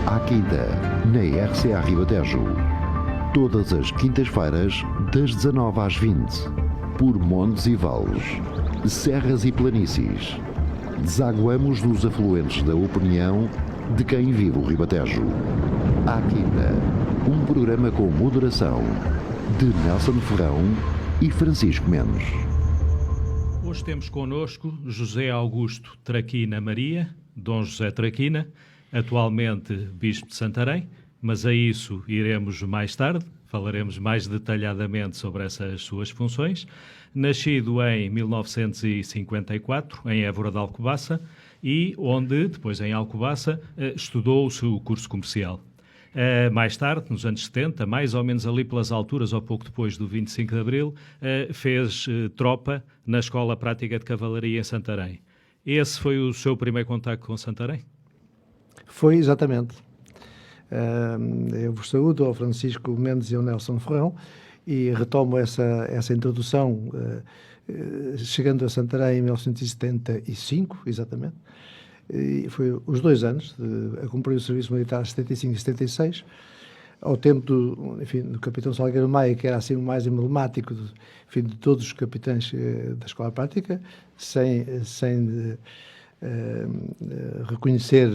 À Quinta, na RCA Ribatejo. Todas as quintas-feiras, das 19 às 20. Por montes e vales, serras e planícies. Desaguamos nos afluentes da opinião de quem vive o Ribatejo. À Quinta, um programa com moderação de Nelson Ferrão e Francisco Mendes. Hoje temos connosco José Augusto Traquina Maria, Dom José Traquina, atualmente Bispo de Santarém, mas a isso iremos mais tarde, falaremos mais detalhadamente sobre essas suas funções. Nascido em 1954, em Évora de Alcobaça, e onde, depois em Alcobaça, estudou o seu curso comercial. Mais tarde, nos anos 70, mais ou menos ali pelas alturas, ou pouco depois do 25 de Abril, fez tropa na Escola Prática de Cavalaria em Santarém. Esse foi o seu primeiro contacto com Santarém? Foi, exatamente. Eu vos saúdo ao Francisco Mendes e ao Nelson Ferrão e retomo essa introdução, chegando a Santarém em 1975, exatamente. E foi os 2 anos a cumprir o serviço militar, 75 e 76, ao tempo do capitão Salgueiro Maia, que era assim o mais emblemático de todos os capitães da Escola Prática, sem reconhecer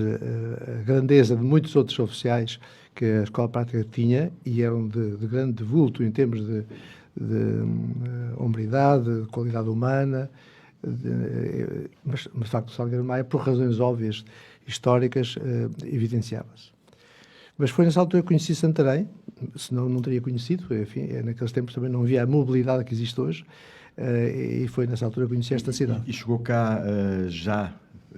a grandeza de muitos outros oficiais que a Escola Prática tinha e eram de grande vulto em termos de hombridade, de qualidade humana, mas de facto o Salgueiro Maia, por razões óbvias, históricas, evidenciava-se. Mas foi nessa altura que conheci Santarém, senão não teria conhecido, enfim, naqueles tempos também não havia a mobilidade que existe hoje, e foi nessa altura que conheci esta cidade. E chegou cá já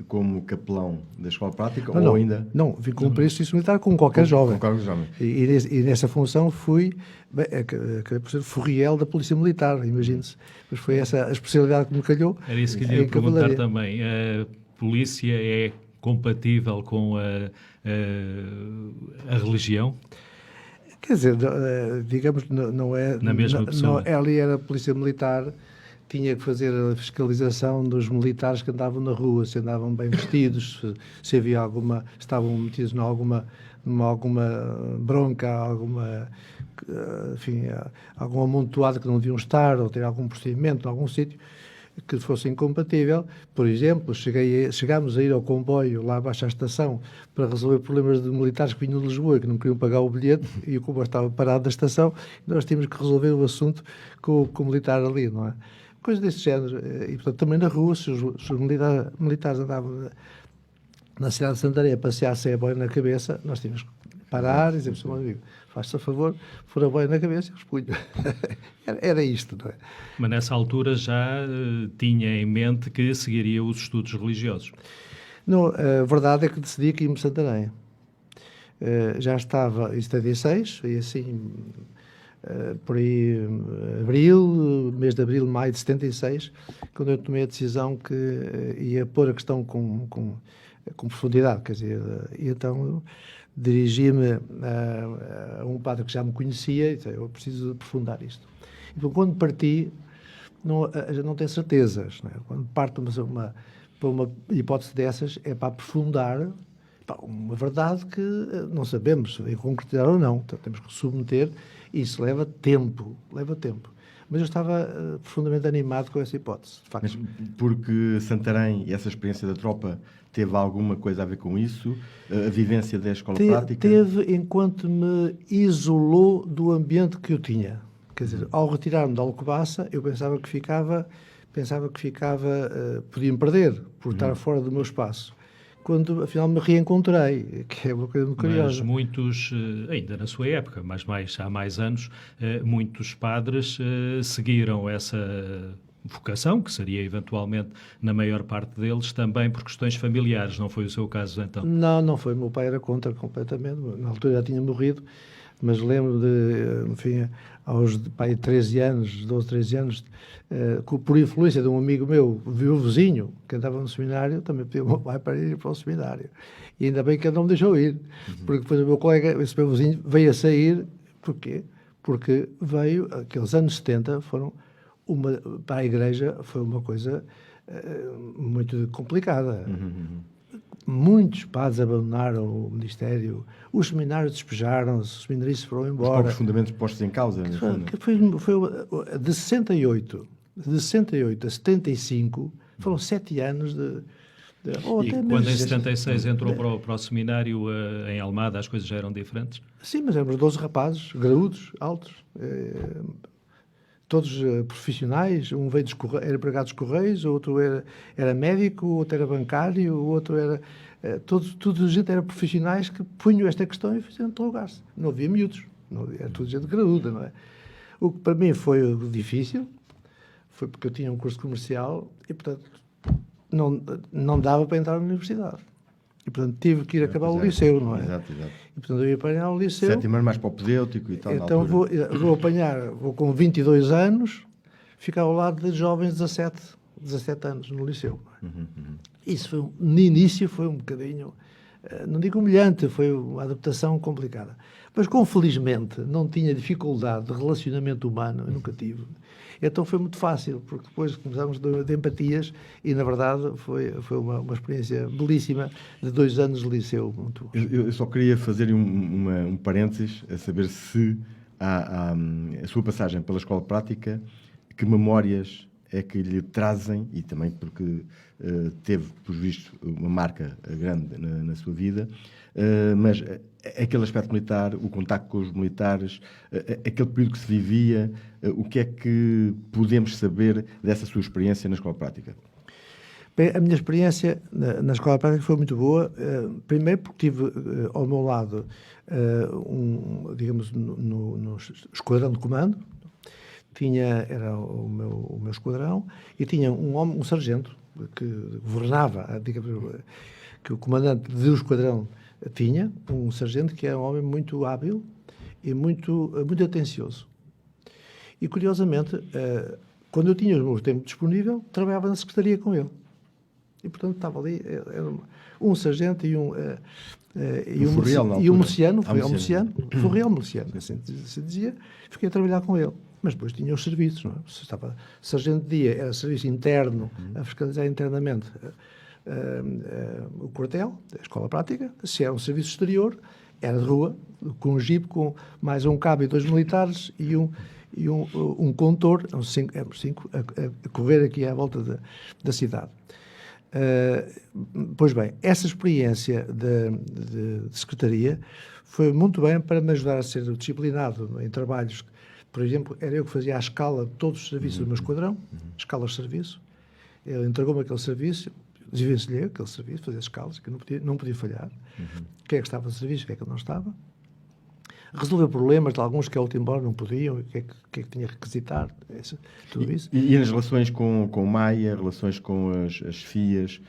como capelão da Escola Prática não, ainda? Não, vim cumprir o serviço militar como qualquer jovem. Com qualquer jovem. E nessa função fui, acabei por ser furriel da Polícia Militar, imagine-se. Mas foi essa a especialidade que me calhou. Era isso que lhe ia perguntar também. A polícia é compatível com a religião? Quer dizer, digamos, não é... Na mesma pessoa? Ela era a Polícia Militar, tinha que fazer a fiscalização dos militares que andavam na rua, se andavam bem vestidos, se havia estavam metidos numa alguma bronca, algum amontoado que não deviam estar, ou ter algum procedimento em algum sítio que fosse incompatível. Por exemplo, chegámos a ir ao comboio lá abaixo à estação para resolver problemas de militares que vinham de Lisboa e que não queriam pagar o bilhete e o comboio estava parado da estação e nós tínhamos que resolver o assunto com o militar ali, não é? Coisas desse género. E, portanto, também na rua, se os militares andavam na cidade de Santarém a passear sem a boia na cabeça, nós tínhamos que parar e dizer, meu amigo, faz-se a favor, pôr a boia na cabeça e respunho. Era isto, não é? Mas nessa altura já tinha em mente que seguiria os estudos religiosos? Não, a verdade é que decidi que ia-me Santarém. Já estava em 76, e assim... por aí, mês de abril, maio de 76, quando eu tomei a decisão que ia pôr a questão com profundidade, quer dizer, e então dirigi-me a um padre que já me conhecia e disse, eu preciso aprofundar isto. Então, quando parti, não tenho certezas, não é? Quando parto para uma hipótese dessas, é para aprofundar uma verdade que não sabemos se concretizar ou não, então temos que submeter. Isso leva tempo. Mas eu estava profundamente animado com essa hipótese, de facto. Mas porque Santarém e essa experiência da tropa teve alguma coisa a ver com isso? A vivência da Escola Prática? Teve, enquanto me isolou do ambiente que eu tinha. Quer dizer, ao retirar-me da Alcobaça, eu pensava que ficava, podia-me perder por estar fora do meu espaço. Quando, afinal, me reencontrei, que é uma coisa muito curiosa. Mas muitos, ainda na sua época, mas há mais anos, muitos padres seguiram essa vocação, que seria eventualmente, na maior parte deles, também por questões familiares. Não foi o seu caso, então? Não foi. Meu pai era contra completamente. Na altura já tinha morrido, mas lembro de, enfim, aos 13 anos, 12, 13 anos, por influência de um amigo meu, viu o vizinho, que andava no seminário, também pediu ao meu pai para ir para o seminário. E ainda bem que ele não me deixou ir, porque depois o meu colega, esse meu vizinho, veio a sair. Porquê? Porque veio, aqueles anos 70 foram para a Igreja foi uma coisa muito complicada. muitos padres abandonaram o ministério, os seminários despejaram-se, os seminaristas foram Os embora. próprios fundamentos postos em causa, no fundo. Foi de 68 a 75, foram 7 anos ou E até quando em menos. 76 entrou para o seminário em Almada, as coisas já eram diferentes? Sim, mas éramos 12 rapazes, graúdos, altos, todos profissionais. Um veio era empregado dos Correios, o outro era médico, o outro era bancário, o outro era... Toda a gente era profissionais que punham esta questão e faziam interrogar-se. Não havia miúdos, era toda gente graúda, não é? O que para mim foi difícil, foi porque eu tinha um curso comercial e, portanto, não dava para entrar na universidade. E, portanto, tive que ir acabar o liceu, não é? Exato. E, portanto, eu ia apanhar o liceu. 7 anos mais propedêutico e tal. Então vou com 22 anos, ficar ao lado de jovens de 17 anos no liceu. Isso no início foi um bocadinho, não digo humilhante, foi uma adaptação complicada. Mas, como felizmente não tinha dificuldade de relacionamento humano, eu nunca tive, então foi muito fácil, porque depois começámos de empatias e, na verdade, foi uma experiência belíssima de 2 anos de liceu. Muito bom. Eu só queria fazer um parênteses, a saber se a sua passagem pela escola prática, que memórias é que lhe trazem, e também porque teve, por visto, uma marca grande na sua vida, mas aquele aspecto militar, o contacto com os militares, aquele período que se vivia, o que é que podemos saber dessa sua experiência na escola prática? Bem, a minha experiência na escola prática foi muito boa, primeiro porque tive ao meu lado, digamos, no esquadrão de comando, era o meu esquadrão, e tinha um sargento que governava, digamos, que o comandante do esquadrão tinha, um sargento que era um homem muito hábil e muito atencioso. E, curiosamente, quando eu tinha o meu tempo disponível, trabalhava na secretaria com ele. E, portanto, estava ali, era um sargento e um miliciano, Furriel miliciano, assim se dizia, fiquei a trabalhar com ele. Mas depois tinha os serviços, não é? Se estava sargento de dia, era serviço interno, a fiscalizar internamente o quartel, a escola prática. Se era um serviço exterior, era de rua, com um jipe, com mais um cabo e 2 militares e um condutor, éramos 5, a correr aqui à volta da cidade. Pois bem, essa experiência de secretaria foi muito bem para me ajudar a ser disciplinado em trabalhos. Por exemplo, era eu que fazia a escala de todos os serviços do meu esquadrão, escalas de serviço. Ele entregou-me aquele serviço, desvencilhei aquele serviço, fazia escalas, que não podia falhar. Quem é que estava no serviço, quem é que não estava. Resolver problemas de alguns que a última hora não podiam, o que é que tinha que requisitar, tudo isso. E nas relações com o Maia, relações com as FIAs,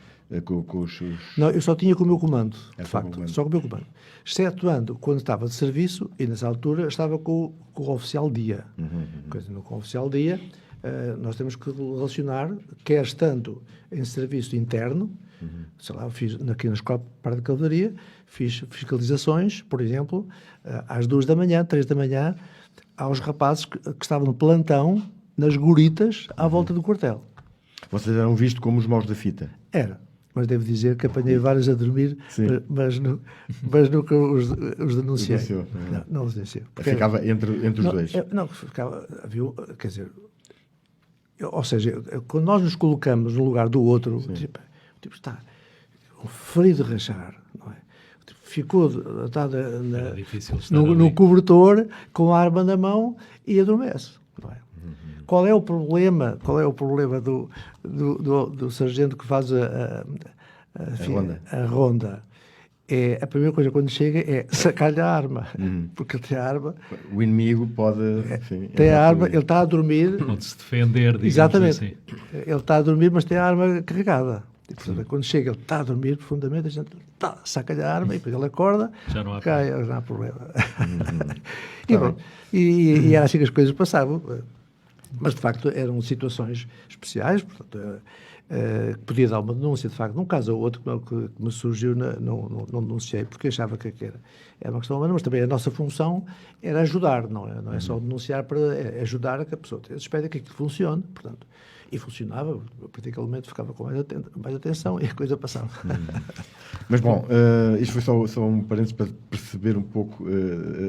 com os... Não, eu só tinha com o meu comando, de só facto, com o comando. só com o meu comando. Excetuando quando estava de serviço, e nessa altura estava com o oficial dia. Com o oficial dia, nós temos que relacionar, quer estando em serviço interno, sei lá, fiz aqui na escola para de cavalaria, fiz fiscalizações, por exemplo, às 2 da manhã, 3 da manhã, aos rapazes que estavam no plantão, nas guritas, à volta do quartel. Vocês eram vistos como os maus da fita? Era. Mas devo dizer que apanhei vários a dormir, mas nunca os denunciei. Não os denunciei. Ficava entre os dois? Não, ficava... Quer dizer... Ou seja, quando nós nos colocamos no lugar do outro, o tipo está um ferido de rachar, não é? O tipo ficou atado no cobertor, com a arma na mão e adormece, não é? Qual é o problema do sargento que faz a ronda? A primeira coisa quando chega é sacar-lhe a arma, porque ele tem a arma. O inimigo pode... Enfim, tem a arma, ele está a dormir... Pode se defender, digamos. Exatamente. Assim. Ele está a dormir, mas tem a arma carregada. E, portanto, quando chega, ele está a dormir profundamente, a gente saca-lhe a arma e depois ele acorda, já não há problema. E era assim que as coisas passavam. Mas, de facto, eram situações especiais, portanto, podia dar uma denúncia, de facto. Num caso ou outro que me surgiu, não denunciei, porque achava que era uma questão humana, mas também a nossa função era ajudar, não é só denunciar, é ajudar a que a pessoa espera que aquilo funcione, portanto. E funcionava, particularmente ficava com mais atenção e a coisa passava. Mas bom, isto foi só um parênteses para perceber um pouco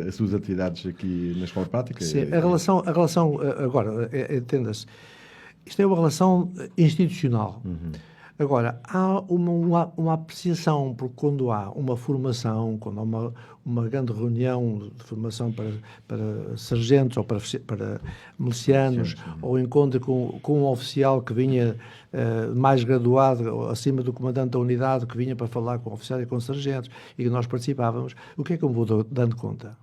as suas atividades aqui na Escola Prática. Sim, a relação agora, entenda-se, isto é uma relação institucional. Agora, há uma apreciação, porque quando há uma formação, quando há uma grande reunião de formação para sargentos ou para milicianos, ou encontro com um oficial que vinha mais graduado, acima do comandante da unidade, que vinha para falar com oficiais e com sargentos, e que nós participávamos, o que é que eu me vou dando conta?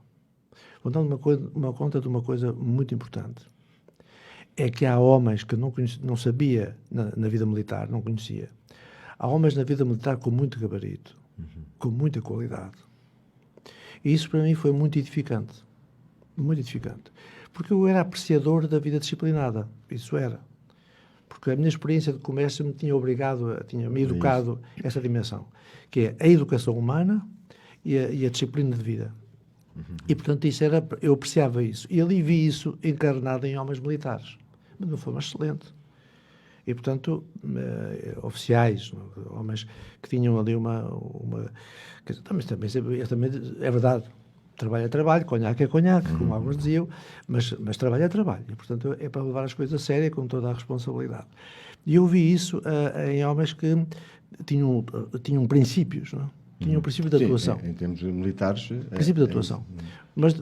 Vou dando conta de uma coisa muito importante. É que há homens que não sabia na vida militar, não conhecia. Há homens na vida militar com muito gabarito, com muita qualidade. E isso para mim foi muito edificante. Muito edificante. Porque eu era apreciador da vida disciplinada. Isso era. Porque a minha experiência de comércio me tinha obrigado, tinha-me educado essa dimensão, que é a educação humana e a disciplina de vida. E, portanto, eu apreciava isso. E ali vi isso encarnado em homens militares. Mas de uma forma excelente. E, portanto, oficiais, homens que tinham ali também é verdade. Trabalho é trabalho, conhaque é conhaque, como alguns diziam, mas trabalho é trabalho. E, portanto, é para levar as coisas a sério, com toda a responsabilidade. E eu vi isso em homens que tinham princípios, não é? Tinha um princípio de atuação. Em termos militares... Princípio de atuação. Mas de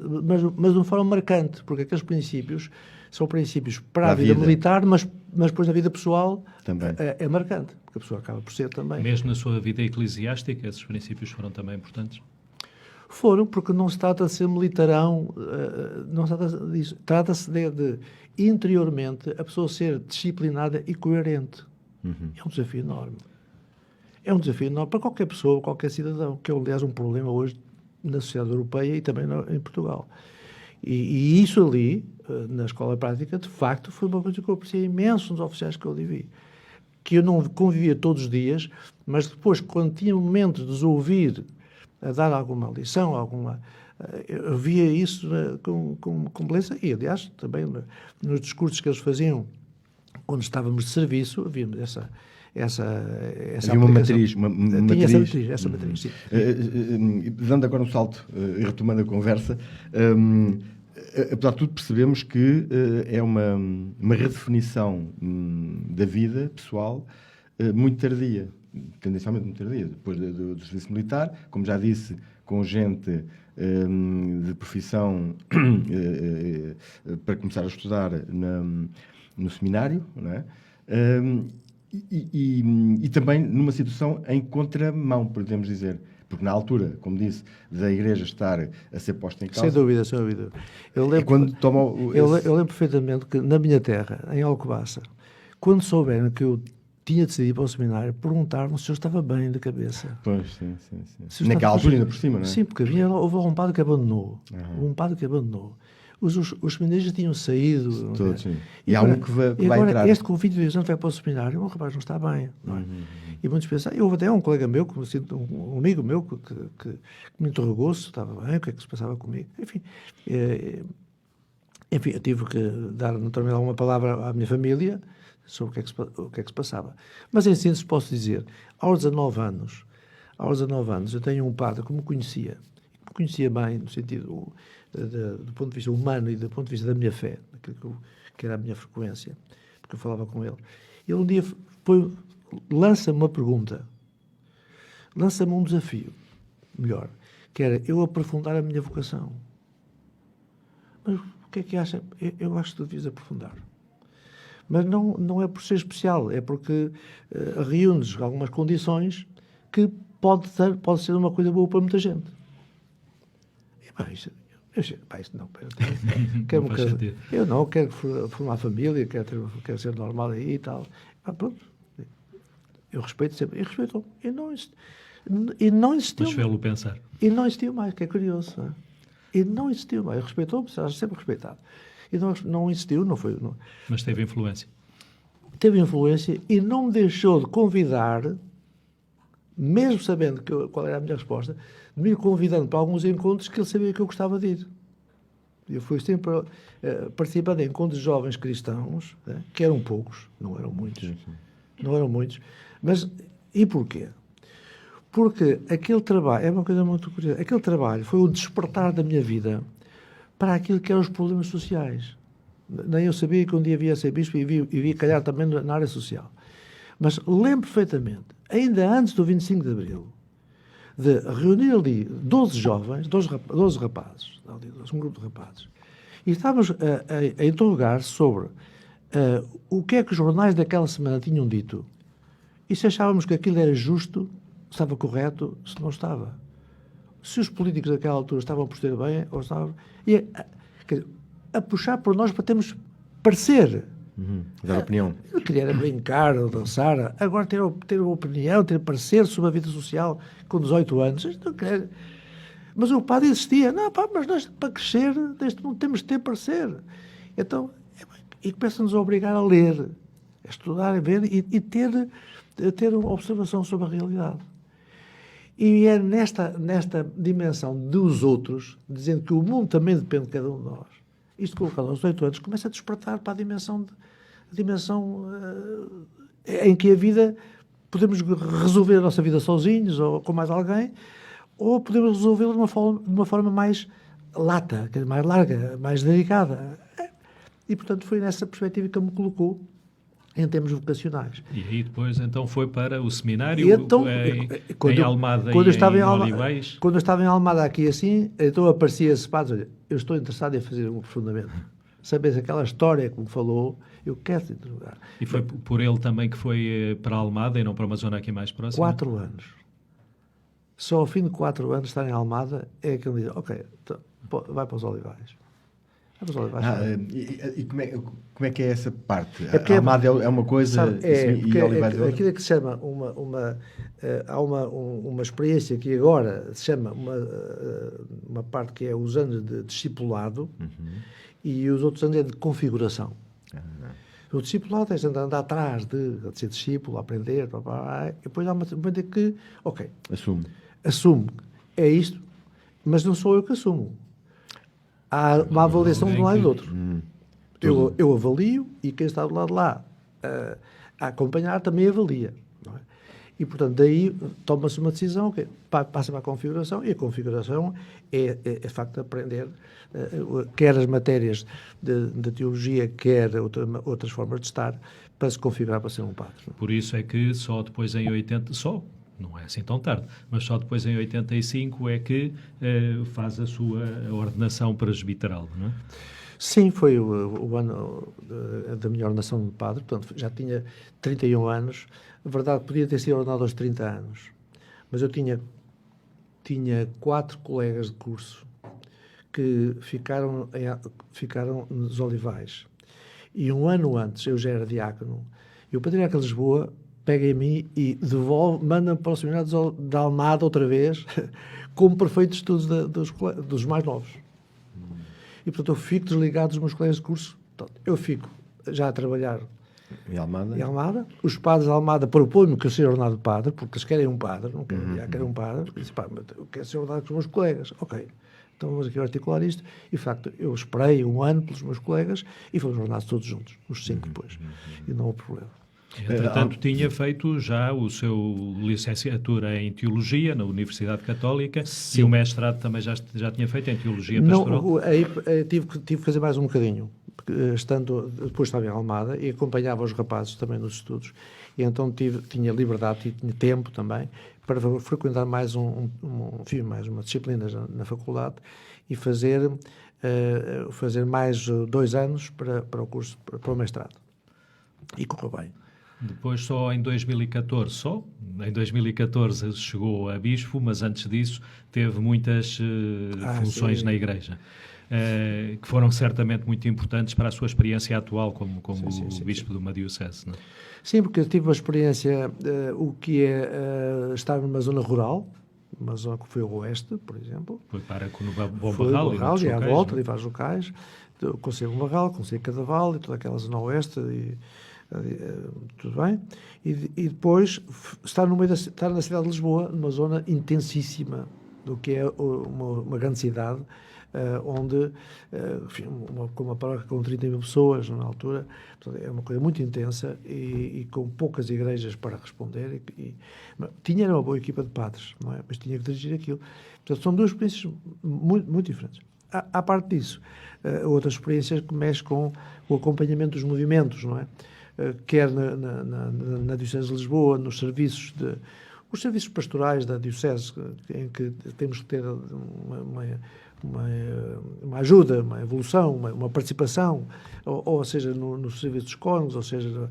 uma forma marcante, porque aqueles princípios são princípios para a vida militar, mas depois na vida pessoal também é marcante, porque a pessoa acaba por ser também. Mesmo na sua vida eclesiástica, esses princípios foram também importantes? Foram, porque não se trata de ser militarão, não se trata disso. Trata-se de interiormente, a pessoa ser disciplinada e coerente. É um desafio enorme. É um desafio enorme para qualquer pessoa, qualquer cidadão, que é, aliás, um problema hoje na sociedade europeia e também em Portugal. E isso ali, na Escola Prática, de facto, foi uma coisa que eu apreciei imenso nos oficiais que eu ali vi. Que eu não convivia todos os dias, mas depois, quando tinha momentos de os ouvir a dar alguma lição, eu via isso com beleza. E, aliás, também nos discursos que eles faziam, quando estávamos de serviço, havíamos essa havia uma matriz. Essa matriz, sim. Dando agora um salto e retomando a conversa, apesar de tudo percebemos que é uma redefinição da vida pessoal muito tardia, tendencialmente muito tardia, depois do serviço militar, como já disse, com gente de profissão para começar a estudar no seminário, não é? E também numa situação em contramão, podemos dizer. Porque na altura, como disse, da Igreja estar a ser posta em causa... Sem dúvida, sem dúvida. Eu lembro perfeitamente que na minha terra, em Alcobaça, quando souberam que eu tinha decidido ir para o seminário, perguntaram se eu estava bem da cabeça. Pois, sim. Naquela altura ainda por cima, não é? Sim, porque houve um padre que abandonou. Um padre que abandonou. Os seminaristas tinham saído. Todos, sim. E há um que vai entrar. Este com 22 anos vai para o seminário. O rapaz não está bem. Não é? E muitos pensam. Eu até um colega meu, um amigo meu, que me interrogou se estava bem, o que é que se passava comigo. Enfim, eu tive que dar naturalmente alguma palavra à minha família sobre o que é que se passava. Mas em síntese posso dizer, aos 19 anos, eu tenho um padre que me conhecia bem, no sentido do ponto de vista humano e do ponto de vista da minha fé, daquilo que era a minha frequência, porque eu falava com ele. Ele um dia lança-me uma pergunta, lança-me um desafio, melhor, que era eu aprofundar a minha vocação. Mas o que é que acha? Eu acho que tu devias aprofundar. Mas não é por ser especial, é porque reúnes algumas condições que pode ser uma coisa boa para muita gente. Eu não quero formar família, quero ser normal aí e tal. Pronto. Eu respeito sempre. E respeitou. E não insistiu. Mas fê-lo pensar. E não insistiu mais, que é curioso. Não é? E não insistiu mais. Respeitou-me, sempre respeitado. E não insistiu, não foi... Não. Mas teve influência. Teve influência e não me deixou de convidar, mesmo sabendo qual era a minha resposta, de me ir convidando para alguns encontros que ele sabia que eu gostava de ir. Eu fui sempre participando em encontros de jovens cristãos, que eram poucos, não eram muitos. Não eram muitos. Mas, e porquê? Porque aquele trabalho, é uma coisa muito curiosa, aquele trabalho foi o despertar da minha vida para aquilo que eram os problemas sociais. Nem eu sabia que um dia via ser bispo e via calhar também na área social. Mas lembro perfeitamente, ainda antes do 25 de Abril, de reunir ali 12 jovens, 12 rapazes, um grupo de rapazes, e estávamos a interrogar sobre o que é que os jornais daquela semana tinham dito, e se achávamos que aquilo era justo, estava correto, se não estava. Se os políticos daquela altura estavam a proceder bem, ou estavam... E a puxar por nós para termos parecer. Dar opinião. Eu queria era brincar ou dançar. Agora ter uma opinião, ter parecer sobre a vida social com 18 anos. Mas o padre insistia. Não, pá, mas nós para crescer neste mundo temos de ter parecer. Então, e começa-nos a obrigar a ler, a estudar, a ver e ter uma observação sobre a realidade. E é nesta dimensão dos outros, dizendo que o mundo também depende de cada um de nós. Isto colocado aos 18 anos começa a despertar para a dimensão em que a vida, podemos resolver a nossa vida sozinhos ou com mais alguém, ou podemos resolvê-la de uma forma mais lata, mais larga, mais dedicada. E, portanto, foi nessa perspectiva que me colocou em termos vocacionais. E aí depois, então, foi para o seminário em Almada quando e eu estava em Olivais? Quando eu estava em Almada aqui assim, então aparecia esse padre, olha, eu estou interessado em fazer um aprofundamento. Saber aquela história que me falou, eu quero te interrogar. E foi por ele também que foi para Almada e não para uma zona aqui mais próxima? 4 anos. Só ao fim de 4 anos de estar em Almada é que ele diz, ok, então, vai para os Olivais. E como é que é essa parte? Porque Almada é uma coisa, sabe, e Olivais é outra? aquilo que se chama há uma experiência que agora se chama uma parte que é os anos de discipulado e os outros anos é de configuração. O discipulado é a gente andar atrás de ser discípulo, aprender, e depois há uma momento que, ok, assume, é isto, mas não sou eu que assumo. Há uma avaliação de um lado e do outro. Eu avalio e quem está do lado de lá a acompanhar também avalia. Não é? E, portanto, daí toma-se uma decisão, okay, passa para a configuração, e a configuração é de facto aprender quer as matérias de teologia, quer outras formas de estar, para se configurar para ser um padre. Por isso é que só depois em 80... Não é assim tão tarde, mas só depois em 85 é que faz a sua ordenação presbiteral, não é? Sim, foi o ano da minha ordenação de padre, portanto já tinha 31 anos. Na verdade, podia ter sido ordenado aos 30 anos, mas eu tinha 4 colegas de curso que ficaram nos Olivais. E um ano antes, eu já era diácono, e o Patriarca de Lisboa pega em mim e manda-me para o seminário de Almada outra vez, como prefeito de estudos dos mais novos. E, portanto, eu fico desligado dos meus colegas de curso. Portanto, eu fico já a trabalhar em Almada. Os padres de Almada propõem-me que eu seja ordenado padre, porque eles querem um padre, não querem um padre. Eu disse, eu quero ser ordenado com os meus colegas. Ok, então vamos aqui articular isto. E, de facto, eu esperei um ano pelos meus colegas e fomos ordenados todos juntos, os 5 depois. E não houve problema. Entretanto, tinha feito já o seu licenciatura em Teologia na Universidade Católica. Sim. E o mestrado também já tinha feito em Teologia Pastoral? Não, aí tive que fazer mais um bocadinho, porque depois estava em Almada e acompanhava os rapazes também nos estudos, e então tinha liberdade e tinha tempo também para frequentar mais mais uma disciplina na faculdade e fazer mais 2 anos para o curso, para o mestrado. E correu bem. Depois só em 2014, chegou a bispo, mas antes disso teve muitas funções na Igreja, que foram certamente muito importantes para a sua experiência atual como bispo de uma diocese, não é? Sim, porque eu tive uma experiência, o que é estar numa zona rural, uma zona que foi o Oeste, por exemplo. Foi para o Bom Barral e à volta, de vários locais, o Conselho Bom Barral, o Conselho Cadaval e toda aquela zona Oeste, tudo bem, e depois estar na cidade de Lisboa, numa zona intensíssima do que é uma grande cidade, onde, enfim, com uma paróquia com 30 mil pessoas na altura, portanto, é uma coisa muito intensa e com poucas igrejas para responder. Tinha uma boa equipa de padres, não é? Mas tinha que dirigir aquilo. Portanto, são duas experiências muito, muito diferentes. À parte disso, outras experiências que mexem com o acompanhamento dos movimentos, não é? Quer na Diocese de Lisboa, nos serviços os serviços pastorais da Diocese, em que temos que ter uma ajuda, uma evolução, uma participação, ou seja, nos serviços dos cônegos, ou seja,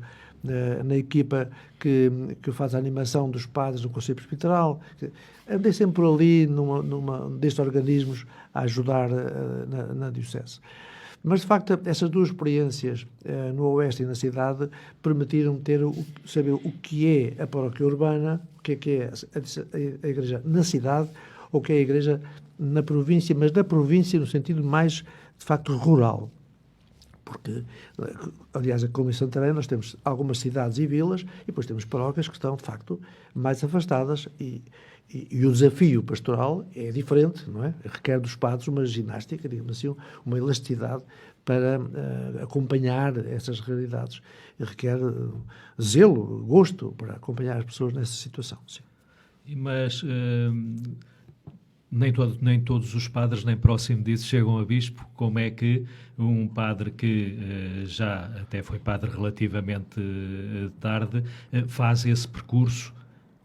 na equipa que faz a animação dos padres do Conselho Presbiteral. Andei sempre por ali, destes organismos, a ajudar na Diocese. Mas, de facto, essas duas experiências no Oeste e na cidade permitiram saber o que é a paróquia urbana, o que é a igreja na cidade, ou o que é a igreja na província, mas na província no sentido mais, de facto, rural. Porque, aliás, como em Santarém, nós temos algumas cidades e vilas e depois temos paróquias que estão, de facto, mais afastadas e o desafio pastoral é diferente, não é? Requer dos padres uma ginástica, digamos assim, uma elasticidade para acompanhar essas realidades. Requer zelo, gosto para acompanhar as pessoas nessa situação. Sim. Mas nem todos os padres, nem próximo disso, chegam a bispo. Como é que um padre que já até foi padre relativamente tarde faz esse percurso?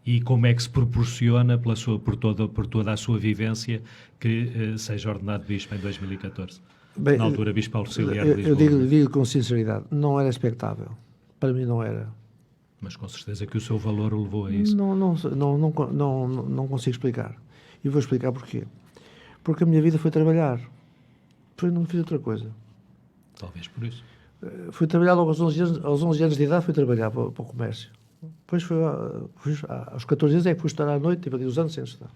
E como é que se proporciona, por toda a sua vivência, que seja ordenado bispo em 2014? Bem, na altura, bispo auxiliar de Lisboa. Eu digo com sinceridade, não era expectável. Para mim não era. Mas com certeza que o seu valor o levou a isso. Não consigo explicar. E vou explicar porquê. Porque a minha vida foi trabalhar. Não fiz outra coisa. Talvez por isso. Fui trabalhar logo aos 11 anos de idade, fui trabalhar para o comércio. Depois aos 14 anos é que fui estudar à noite, tive ali uns anos sem estudar.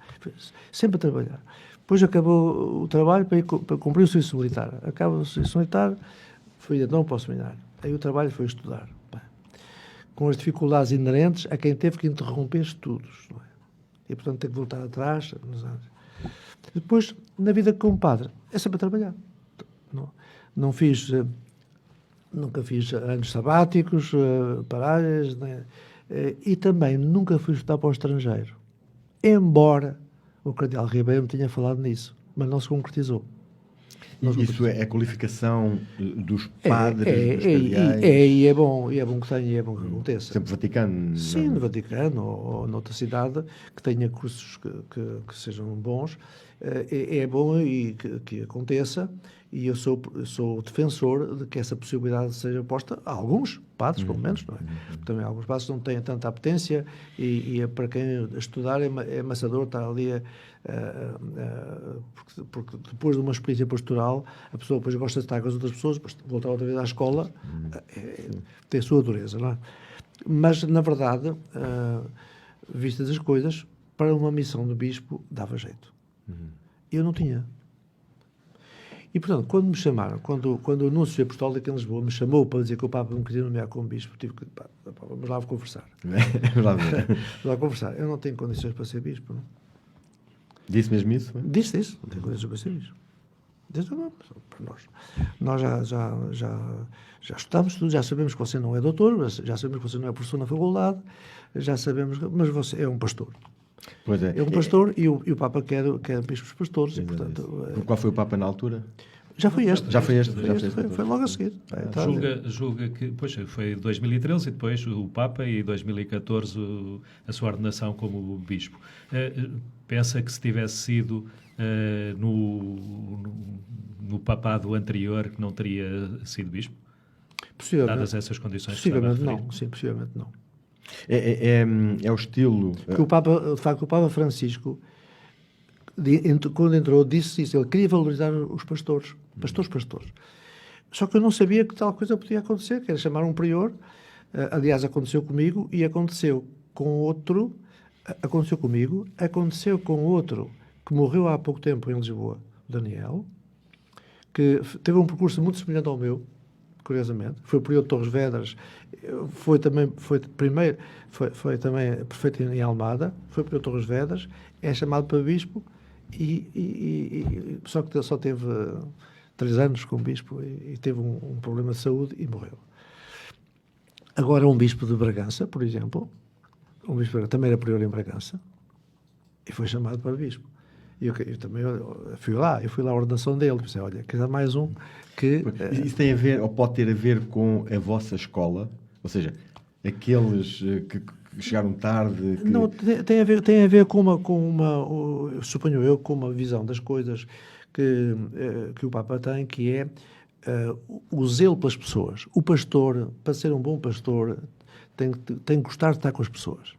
Sempre a trabalhar. Depois acabou o trabalho para cumprir o serviço militar. Acaba o serviço militar, fui então para o seminário. Aí o trabalho foi estudar. Com as dificuldades inerentes a quem teve que interromper estudos. Não é? E, portanto, tem que voltar atrás. Depois, na vida como padre, é sempre a trabalhar. Nunca fiz anos sabáticos, paragens, né? E também nunca fui estudar para o estrangeiro. Embora o cardeal Ribeiro me tenha falado nisso, mas não se concretizou. Isso é a qualificação dos padres, dos cardeais? E é bom que tenha, e é bom que aconteça. Sempre Vaticano? Sim, no Vaticano ou noutra cidade que tenha cursos que sejam bons. É bom e que aconteça, e eu sou defensor de que essa possibilidade seja posta a alguns padres, pelo menos, não é? Também alguns padres não têm tanta apetência e para quem estudar é amassador estar ali porque depois de uma experiência pastoral a pessoa depois gosta de estar com as outras pessoas, depois voltar outra vez à escola tem a sua dureza, não é? Mas, na verdade, vistas as coisas, para uma missão do bispo dava jeito. Eu não tinha. E, portanto, quando me chamaram, quando o anúncio apostólico em Lisboa me chamou para dizer que o Papa me queria nomear como bispo, tive que, vamos lá conversar. Vamos lá conversar. Eu não tenho condições para ser bispo, não? Disse mesmo isso? Disse isso. Não tenho condições para ser bispo. Disse, não, para nós já estudamos tudo, já sabemos que você não é doutor, já sabemos que você não é professor na faculdade, já sabemos, mas você é um pastor. Pois é. É um pastor e o Papa quer bispos pastores. E, portanto, qual foi o Papa na altura? Já foi este. Foi logo a seguir. Julga que, pois, foi 2013 e depois o Papa e 2014 a sua ordenação como bispo. Pensa que se tivesse sido no papado anterior que não teria sido bispo? Possivelmente. Dadas essas condições? Possivelmente não. Sim, possivelmente não. É o estilo... Que de facto, o Papa Francisco, quando entrou, disse isso. Ele queria valorizar os pastores. Pastores. Só que eu não sabia que tal coisa podia acontecer, que era chamar um prior. Aliás, aconteceu comigo e aconteceu com outro. Aconteceu comigo, aconteceu com outro que morreu há pouco tempo em Lisboa, Daniel, que teve um percurso muito semelhante ao meu, curiosamente. Foi o prior de Torres Vedras, foi também prefeito em Almada, foi prior de Torres Vedras, é chamado para bispo Só que só teve 3 anos como bispo e teve um problema de saúde e morreu. Agora um bispo de Bragança, por exemplo, também era prior em Bragança e foi chamado para bispo. E eu também fui lá à ordenação dele, pensei, olha, quer dizer, mais um que... Isso tem a ver, ou pode ter a ver com a vossa escola? Ou seja, aqueles que chegaram tarde... Que... Não, tem a ver com suponho eu, com uma visão das coisas que o Papa tem, que é o zelo pelas pessoas. O pastor, para ser um bom pastor, tem que gostar de estar com as pessoas.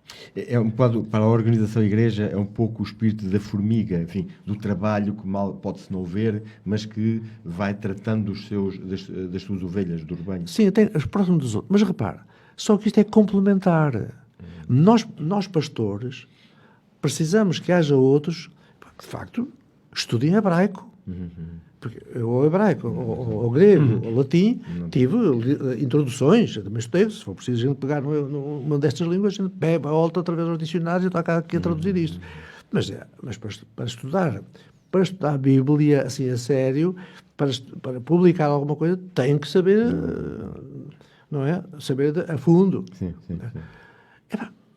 Para a organização da igreja, é um pouco o espírito da formiga, enfim, do trabalho que mal pode-se não ver, mas que vai tratando das suas ovelhas, do rebanho. Sim, até próximo dos outros. Mas repara, só que isto é complementar. Nós pastores, precisamos que haja outros que, de facto, estudem hebraico. Porque eu, ao hebraico, ao grego, ao latim, tive introduções, eu também estudei. Se for preciso a gente pegar numa destas línguas, a gente volta através dos dicionários e está aqui a traduzir isto. Mas para estudar a Bíblia assim a sério, para publicar alguma coisa, tem que saber, não é? Saber a fundo. Sim.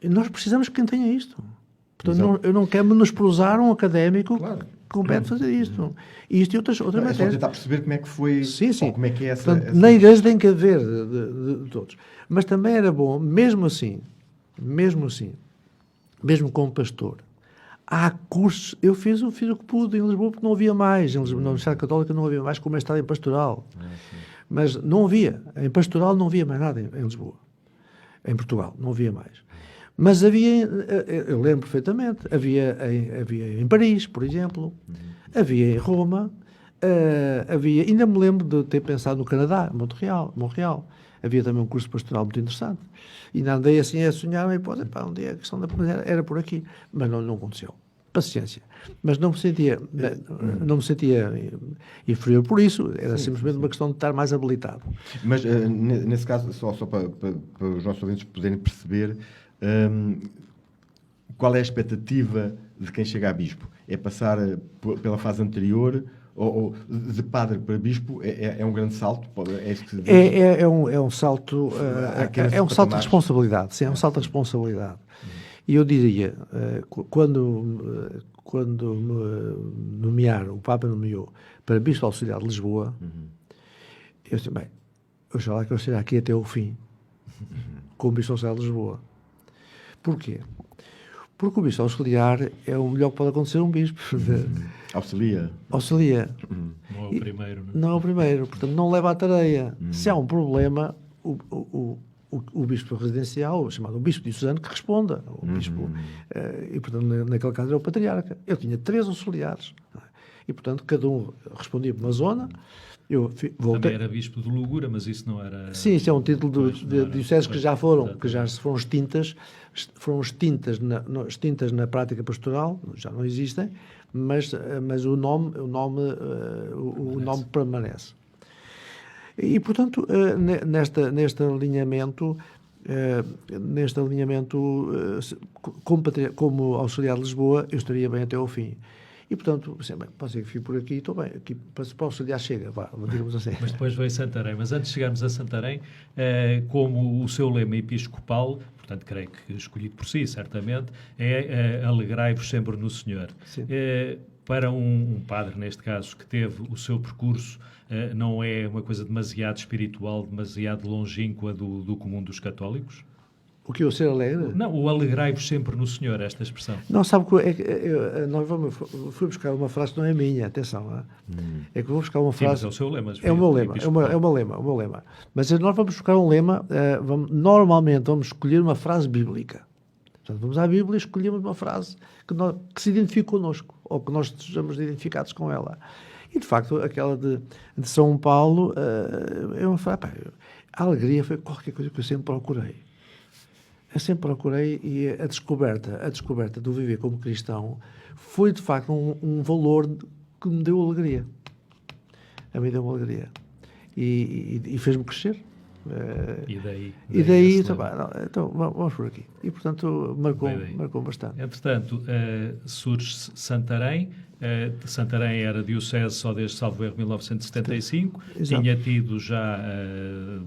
Nós precisamos que quem tenha isto. Portanto, eu não quero menosprezar um académico que compete fazer isto. Isto e outras matérias. É só tentar perceber como é que foi, sim. ou como é que é essa... Portanto, na igreja tem que haver de todos. Mas também era bom, mesmo como pastor, há cursos, eu fiz o que pude em Lisboa, porque não havia mais, na Universidade Católica não havia mais como mestrado em pastoral. Mas não havia, em pastoral não havia mais nada em Lisboa. Em Portugal, não havia mais. Mas havia, eu lembro perfeitamente, havia em Paris, por exemplo, havia em Roma, ainda me lembro de ter pensado no Canadá, Montreal. Havia também um curso pastoral muito interessante. E ainda andei assim a sonhar, um dia a questão era por aqui. Mas não aconteceu. Paciência. Mas não me sentia inferior por isso, era simplesmente uma questão de estar mais habilitado. Mas, nesse caso, só para os nossos ouvintes poderem perceber, qual é a expectativa de quem chega a bispo? É passar pela fase anterior, ou de padre para bispo? É um grande salto? É um salto, é um salto de responsabilidade. Sim, é um salto de responsabilidade. E eu diria, quando o Papa nomeou para bispo auxiliar de Lisboa, eu disse, bem, oxalá que eu esteja aqui até o fim, como bispo auxiliar de Lisboa. Porquê? Porque o bispo auxiliar é o melhor que pode acontecer a um bispo. Auxilia. Não é o primeiro. Não é o primeiro, portanto não leva à tareia. Se há um problema, o bispo residencial, chamado o bispo diocesano, que responda. O bispo, e portanto naquele caso era o patriarca. Eu tinha 3 auxiliares. E portanto cada um respondia por uma zona. Também era bispo de Lugura, mas isso não era... Sim, isso é um título de dioceses que já foram extintas na prática pastoral, já não existem, mas o nome permanece. E, portanto, neste alinhamento, como auxiliar de Lisboa, eu estaria bem até ao fim. E, portanto, pode ser que fique por aqui, estou bem, aqui para o auxiliar chega, digamos assim. Mas depois veio Santarém. Mas antes de chegarmos a Santarém, como o seu lema episcopal, portanto, creio que escolhido por si, certamente, é alegrai-vos sempre no Senhor. Para um padre, neste caso, que teve o seu percurso, não é uma coisa demasiado espiritual, demasiado longínqua do comum dos católicos? O que eu ser alegre? Não, o alegrai-vos sempre no Senhor, esta expressão. Não, sabe que fui buscar uma frase que não é minha, atenção. É que vou buscar uma frase... Sim, mas é o seu lema. É o meu lema, é o meu lema. Mas nós vamos buscar um lema, normalmente vamos escolher uma frase bíblica. Portanto, vamos à Bíblia e escolhemos uma frase que se identifique connosco, ou que nós estejamos identificados com ela. E, de facto, aquela de São Paulo, é uma frase... A alegria foi qualquer coisa que eu sempre procurei. E a descoberta do viver como cristão foi, de facto, um valor que me deu alegria. A mim deu-me alegria. E fez-me crescer. E daí então, então vamos por aqui. E, portanto, marcou bastante. Entretanto, surge Santarém. Santarém era diocese só desde, salvo erro, 1975. Exato. Tinha tido já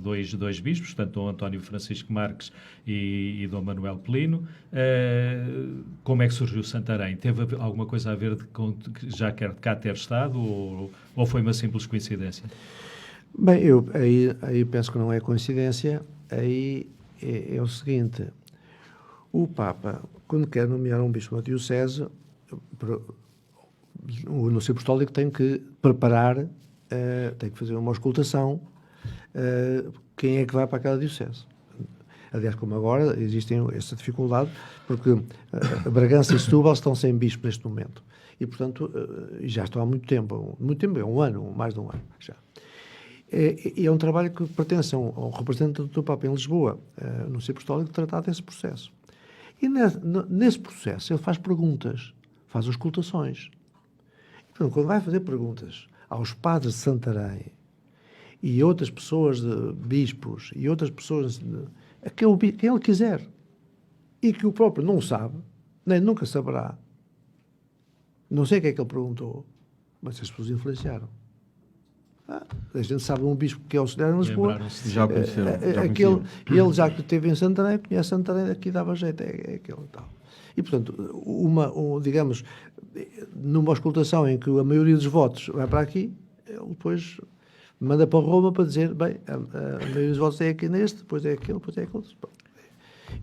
dois bispos, portanto, Dom António Francisco Marques e Dom Manuel Pelino. Como é que surgiu Santarém? Teve alguma coisa a ver com já quer cá ter estado ou foi uma simples coincidência? Bem, aí penso que não é coincidência. Aí é o seguinte: o Papa, quando quer nomear um bispo da diocese, o nuncio apostólico tem que preparar, tem que fazer uma auscultação, quem é que vai para aquela diocese. Aliás, como agora, existe essa dificuldade, porque Bragança e Setúbal estão sem bispo neste momento. E, portanto, já estão há muito tempo, é um ano, mais de um ano já. É um trabalho que pertence a um representante do Papa em Lisboa, no nuncio apostólico, tratar desse processo. E nesse processo ele faz perguntas, faz auscultações. Portanto, quando vai fazer perguntas aos padres de Santarém e outras pessoas, bispos, e outras pessoas, quem ele quiser, e que o próprio não sabe, nem nunca saberá, não sei o que é que ele perguntou, mas as pessoas influenciaram. A gente sabe um bispo que é auxiliar em Lisboa, já conheceram. Ele já que esteve em Santarém, conhece Santarém, aqui dava jeito, é aquele e tal. E, portanto, digamos, numa auscultação em que a maioria dos votos vai para aqui, ele depois manda para Roma para dizer, bem, a maioria dos votos é aqui neste, depois é aquele, depois é aquele.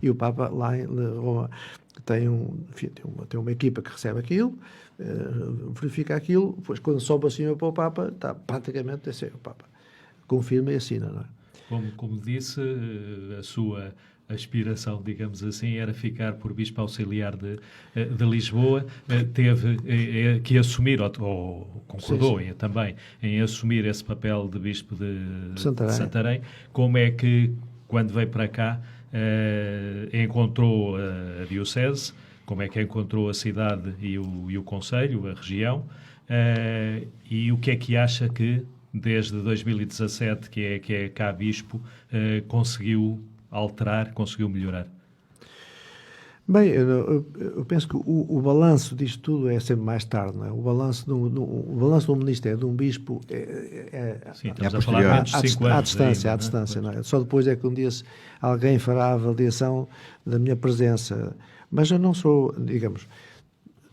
E o Papa lá em Roma tem uma equipa que recebe aquilo, verifica aquilo, depois quando sobe acima para o Papa, está praticamente esse é o Papa. Confirma e assina, não é? Como disse, a sua aspiração, digamos assim, era ficar por Bispo Auxiliar de Lisboa. Teve que assumir, ou concordou sim. Também em assumir esse papel de Bispo de Santarém. Como é que, quando veio para cá, encontrou a diocese? Como é que encontrou a cidade e o concelho, a região? E o que é que acha que, desde 2017, que é cá Bispo, conseguiu alterar, conseguiu melhorar? Bem, eu penso que o balanço disto tudo é sempre mais tarde, não é? O balanço do ministério de um bispo Sim, estamos a falar menos de 5 anos. À distância, não é? Só depois é que um dia alguém fará a avaliação da minha presença. Mas eu não sou, digamos,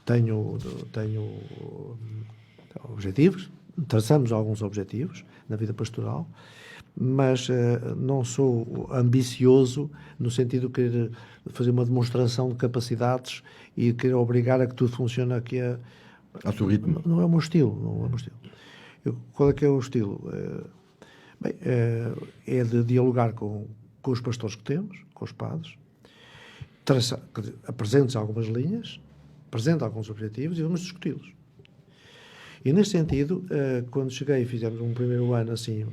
tenho objetivos, traçamos alguns objetivos na vida pastoral, mas não sou ambicioso no sentido de querer fazer uma demonstração de capacidades e querer obrigar a que tudo funcione aqui ao seu ritmo. Não é o meu estilo, qual é que é o estilo? Bem, é de dialogar com os pastores que temos, com os padres, apresento algumas linhas, apresento alguns objetivos e vamos discuti-los. E, neste sentido, quando cheguei, fizemos um primeiro ano, assim,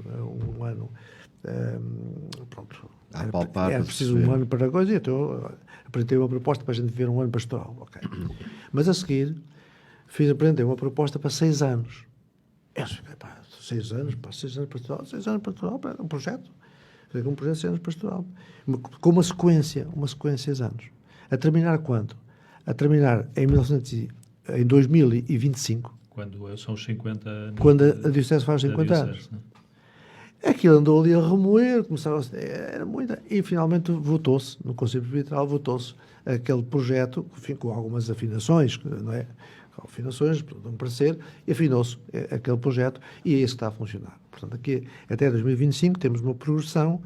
pronto, era preciso um ano para a coisa, então apresentei uma proposta para a gente viver um ano pastoral, ok. Mas, a seguir, apresentei uma proposta para 6 anos. Eu disse, 6 anos pastoral, 6 anos pastoral, um projeto. Um projeto de 6 anos pastoral. Com uma sequência de 6 anos. A terminar quando? A terminar em 2025. Quando são os 50 anos. Quando a diocese faz 50 anos. Aquilo andou ali a remoer, era muita, e finalmente votou-se, no Conselho Presbiteral, votou-se aquele projeto, enfim, com algumas afinações, não é? Afinações, de um parecer, e afinou-se aquele projeto, e é isso que está a funcionar. Portanto, aqui, até 2025, temos uma progressão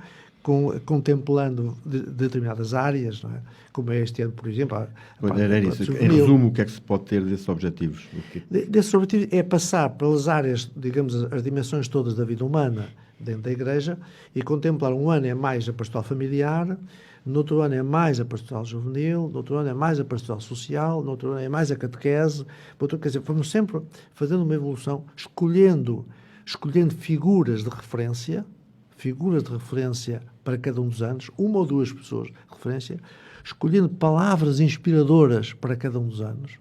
contemplando determinadas áreas, não é? Como é este ano, por exemplo. Em resumo, o que é que se pode ter desses objetivos? Desses objetivos é passar pelas áreas, digamos, as dimensões todas da vida humana dentro da Igreja e contemplar um ano é mais a pastoral familiar, no outro ano é mais a pastoral juvenil, no outro ano é mais a pastoral social, no outro ano é mais a catequese. Quer dizer, fomos sempre fazendo uma evolução, escolhendo figuras de referência para cada um dos anos, uma ou duas pessoas de referência, escolhendo palavras inspiradoras para cada um dos anos,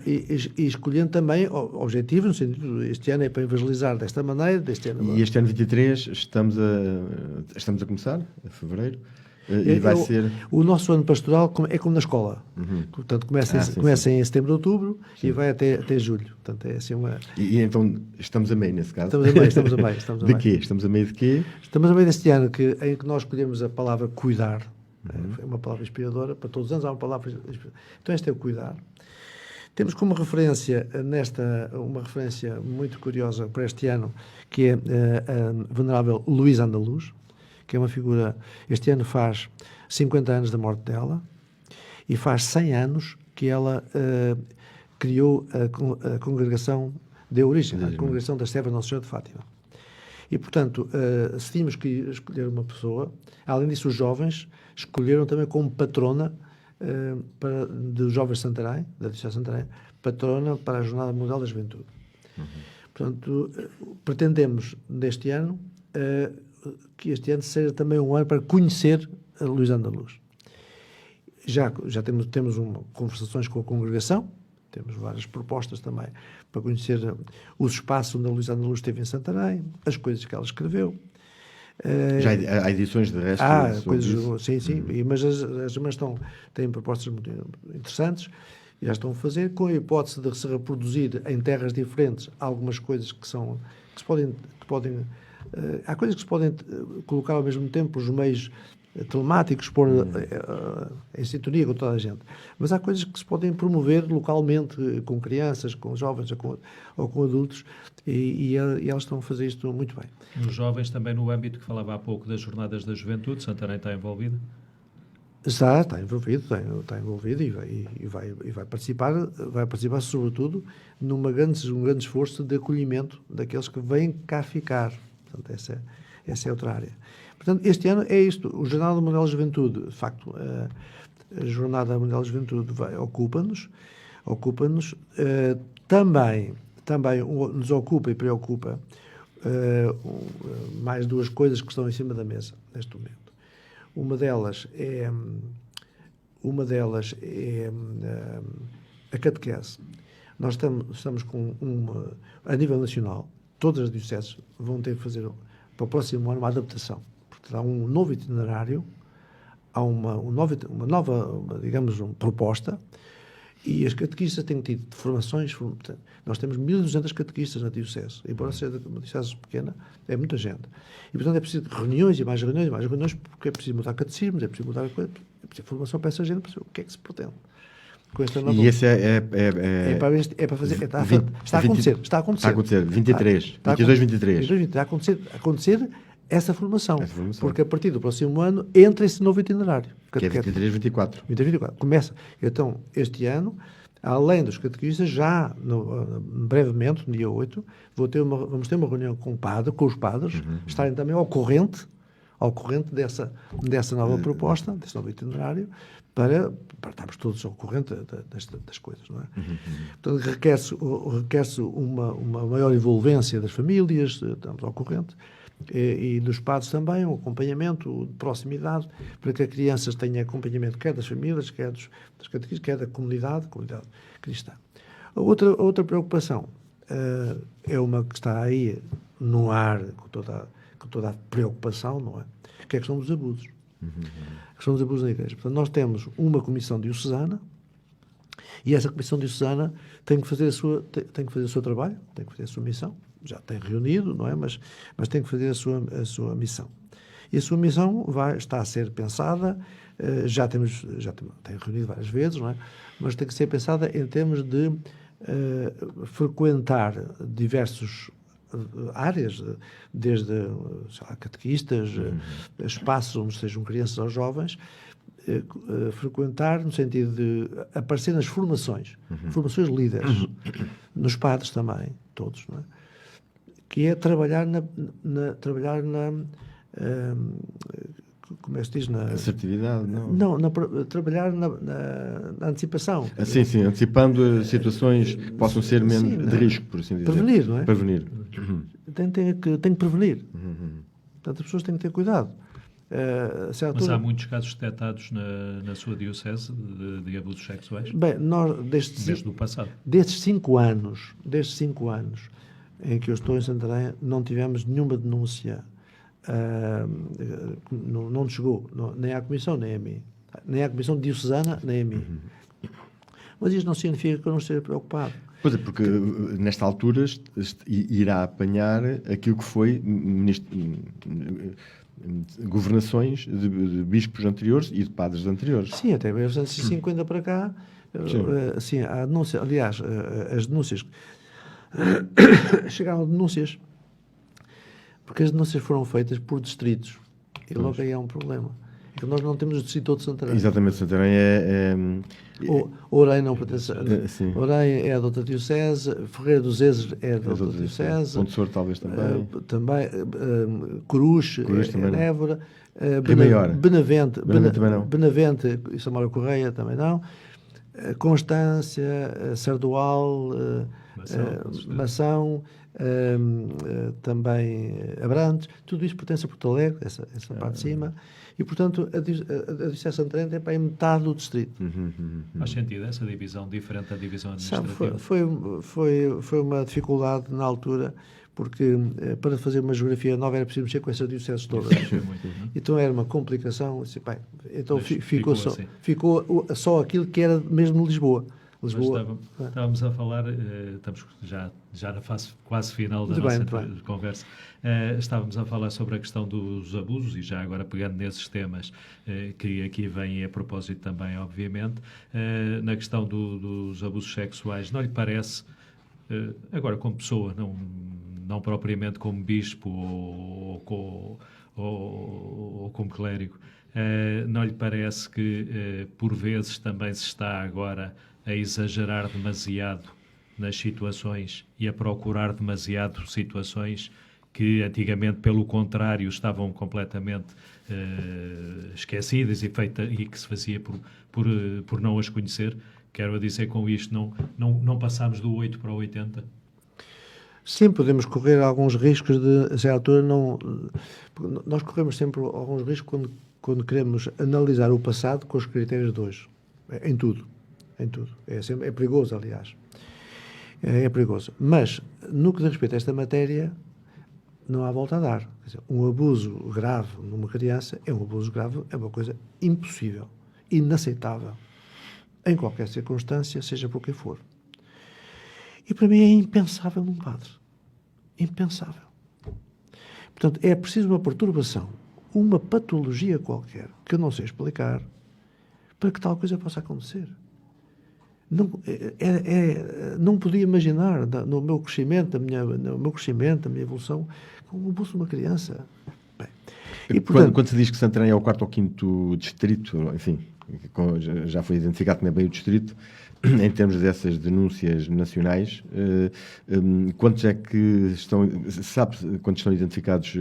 e escolhendo também objetivos, no sentido de este ano é para evangelizar desta maneira, deste ano... E este ano 23 estamos a começar, em fevereiro, e vai ser... O nosso ano pastoral é como na escola. Portanto, começa em setembro, outubro e vai até julho. Portanto, é assim uma... E então estamos a meio, nesse caso? Estamos a meio. De quê? Estamos a meio de quê? Estamos a meio deste ano em que nós escolhemos a palavra cuidar. É uma palavra inspiradora. Para todos os anos há uma palavra inspiradora. Então, esta é o cuidar. Temos como referência uma referência muito curiosa para este ano, que é a venerável Luísa Andaluz, que é uma figura, este ano faz 50 anos da morte dela, e faz 100 anos que ela criou a congregação, deu origem à congregação das Servas Nossa Senhora de Fátima. E, portanto, decidimos que escolher uma pessoa. Além disso, os jovens escolheram também como patrona dos jovens de Santarém, da Diocese de Santarém, patrona para a Jornada Mundial da Juventude. Portanto, pretendemos neste ano que este ano seja também um ano para conhecer a Luísa Andaluz. Já temos conversações com a congregação, temos várias propostas também para conhecer os espaços onde a Luísa Andaluz esteve em Santarém, as coisas que ela escreveu. Já há edições de resto? Coisas, sim. Mas as irmãs têm propostas muito interessantes, já estão a fazer, com a hipótese de se reproduzir em terras diferentes algumas coisas que se podem há coisas que se podem colocar ao mesmo tempo, os meios telemáticos, pôr em sintonia com toda a gente. Mas há coisas que se podem promover localmente, com crianças, com jovens ou com adultos, e elas estão a fazer isto muito bem. Os jovens também, no âmbito que falava há pouco das Jornadas da Juventude, Santarém está envolvido? Está envolvido e vai participar sobretudo num grande esforço de acolhimento daqueles que vêm cá ficar. Portanto, essa é outra área. Portanto, este ano é isto. O Jornada Mundial da Juventude, de facto, a Jornada Mundial da Juventude ocupa-nos. Também nos ocupa e preocupa mais duas coisas que estão em cima da mesa neste momento. Uma delas é a catequese. Nós estamos com a nível nacional, todas as dioceses vão ter que fazer para o próximo ano uma adaptação. Portanto, há um novo itinerário, há uma nova, digamos, proposta, e as catequistas têm tido formações. Portanto, nós temos 1.200 catequistas na diocese, embora seja uma diocese pequena, é muita gente. E, portanto, é preciso reuniões e mais reuniões, porque é preciso mudar catecismos, é preciso mudar coisa, é preciso formação para essa gente, para saber o que é que se pretende. Com esta nova... E esse é para fazer... Está a acontecer. 23. 22-23. Está a acontecer essa formação. Porque a partir do próximo ano entra esse novo itinerário. Que é 23-24. Começa. Então, este ano, além dos catequistas, já brevemente, no dia 8, vamos ter uma reunião com os padres, estarem também ao corrente dessa nova proposta, desse novo itinerário, para estarmos todos ao corrente das coisas, não é? Portanto, requer-se uma maior envolvência das famílias, estamos ao corrente, e dos padres também, um acompanhamento de proximidade, para que as crianças tenham acompanhamento quer das famílias, quer dos catequistas, quer da comunidade cristã. A outra preocupação é uma que está aí no ar, com toda a preocupação, não é? Que é a questão dos abusos. A questão dos abusos na Igreja. Portanto, nós temos uma comissão diocesana, e essa comissão diocesana tem que fazer o seu trabalho, tem que fazer a sua missão. Já tem reunido, não é? Mas tem que fazer a sua missão. E a sua missão está a ser pensada, tem reunido várias vezes, não é? Mas tem que ser pensada em termos de frequentar diversos áreas, desde catequistas, espaços onde sejam crianças ou jovens, frequentar no sentido de aparecer nas formações líderes, nos padres também, todos, não é? Que é trabalhar como é que se diz? Assertividade, não? Não, trabalhar na antecipação. Sim, antecipando situações que possam ser menos de risco, por assim dizer. Prevenir, não é? Prevenir. Tem que prevenir. Portanto, as pessoas têm que ter cuidado. Mas há muitos casos detectados na sua diocese de abusos sexuais? Bem, nós, Desde o passado. destes 5 anos em que eu estou em Santarém, não tivemos nenhuma denúncia. Não chegou, nem à Comissão, nem a mim. Nem à Comissão diocesana, nem a mim. Mas isto não significa que eu não esteja preocupado. Pois é, porque nesta altura irá apanhar aquilo que foi governações de bispos anteriores e de padres anteriores. Sim, até 1950 para cá, assim, a denúncia, aliás, as denúncias, chegaram denúncias, porque as denúncias foram feitas por distritos, e logo aí há um problema. É que nós não temos o distrito todo de Santarém. Exatamente, Santarém Orem não pertence. sim. Orem é a doutora diocese, Ferreira dos Ezes é a doutora diocese. Ponte Sor talvez também. Coruche também é Évora. Maior. Benavente também não. Benavente e Samário Correia também não. Constância, Sardual, Mação, também Abrantes, tudo isso pertence a Porto Alegre, essa parte de cima, e portanto a Diocese de Santarém é para metade do distrito. Faz sentido essa divisão diferente da divisão administrativa? Foi uma dificuldade na altura, porque para fazer uma geografia nova era preciso mexer com essas dioceses todas. Então era uma complicação. Assim, bem, então ficou só aquilo que era mesmo Lisboa. Estávamos a falar, estamos já na fase quase final da nossa conversa, estávamos a falar sobre a questão dos abusos e já agora pegando nesses temas que aqui vêm a propósito também, obviamente, na questão dos abusos sexuais, não lhe parece, agora como pessoa, não propriamente como bispo ou como clérigo, não lhe parece que por vezes também se está agora a exagerar demasiado nas situações e a procurar demasiado situações que antigamente, pelo contrário, estavam completamente esquecidas e que se fazia por não as conhecer? Quero dizer com isto, não passámos do 8 para o 80? Sim, podemos correr alguns riscos de, a certa altura, nós corremos sempre alguns riscos quando queremos analisar o passado com os critérios de hoje, em tudo. É perigoso, aliás. É perigoso. Mas, no que diz respeito a esta matéria, não há volta a dar. Quer dizer, um abuso grave numa criança é um abuso grave, é uma coisa impossível, inaceitável, em qualquer circunstância, seja por quem for. E para mim é impensável num padre. Impensável. Portanto, é preciso uma perturbação, uma patologia qualquer, que eu não sei explicar, para que tal coisa possa acontecer. Não podia imaginar no meu crescimento, da minha evolução, como o abuso de uma criança. Bem, e, portanto, quando se diz que Santarém é o 4º ou 5º distrito, enfim, já foi identificado também bem o distrito, em termos dessas denúncias nacionais, quantos é que estão, sabe quantos estão identificados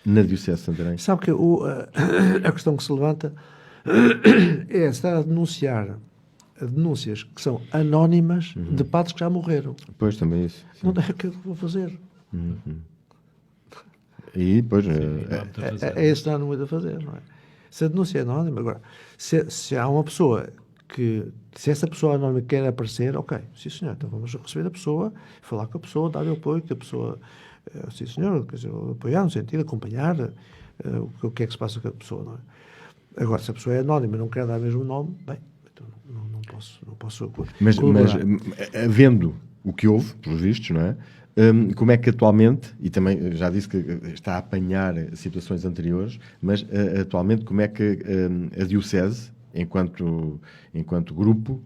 na Diocese de Santarém? Sabe que a questão que se levanta é estar a denunciar denúncias que são anónimas de padres que já morreram. Pois, também isso. Sim. Não é o que eu vou fazer. E, pois, é esse não há muito a fazer, não é? Se a denúncia é anónima, agora, se há uma pessoa se essa pessoa anónima quer aparecer, ok, sim senhor, então vamos receber a pessoa, falar com a pessoa, dar-lhe apoio, que a pessoa, sim senhor, quer dizer, apoiar no sentido de acompanhar o que é que se passa com a pessoa, não é? Agora, se a pessoa é anónima e não quer dar mesmo o nome, bem, então não posso mas havendo o que houve, pelos vistos, não é? Como é que atualmente, e também já disse que está a apanhar situações anteriores, mas atualmente como é que a Diocese, enquanto grupo,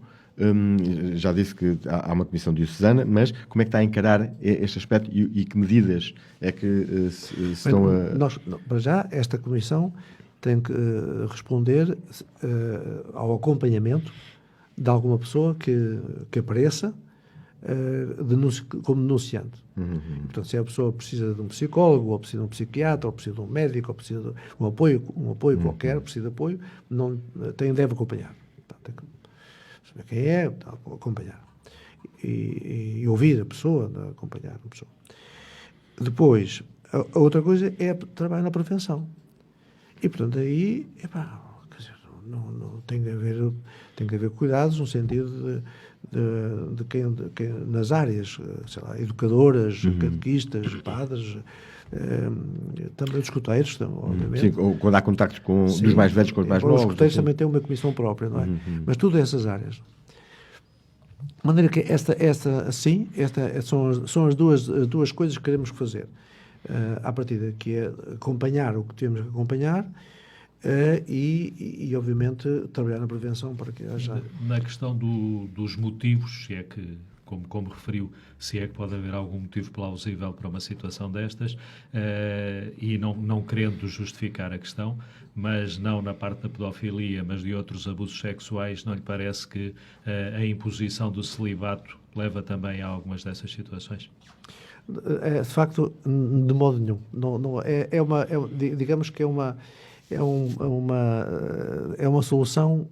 já disse que há uma comissão diocesana, mas como é que está a encarar este aspecto e que medidas é que se estão a... Para já, esta comissão tem que responder ao acompanhamento de alguma pessoa que apareça como denunciante. Portanto, se a pessoa precisa de um psicólogo, ou precisa de um psiquiatra, ou precisa de um médico, ou precisa de um apoio qualquer, precisa de apoio, deve acompanhar. Portanto, tem que saber quem é, acompanhar. E ouvir a pessoa, acompanhar a pessoa. Depois, a outra coisa é trabalhar na prevenção. E, portanto, aí, quer dizer, não tem que haver cuidados no sentido de quem nas áreas, sei lá, educadoras, catequistas, padres, também os escuteiros, obviamente. Sim, ou quando há contactos dos mais velhos com os mais Os novos. escuteiros Assim. também têm uma comissão própria, não é? Mas tudo essas áreas. De maneira que são as duas coisas que queremos fazer. À partida, que é acompanhar o que temos que acompanhar e, obviamente, trabalhar na prevenção para que haja... Na questão dos motivos, se é que, como referiu, se é que pode haver algum motivo plausível para uma situação destas, e não querendo justificar a questão, mas não na parte da pedofilia, mas de outros abusos sexuais, não lhe parece que a imposição do celibato leva também a algumas dessas situações? De facto, de modo nenhum. Digamos que é uma solução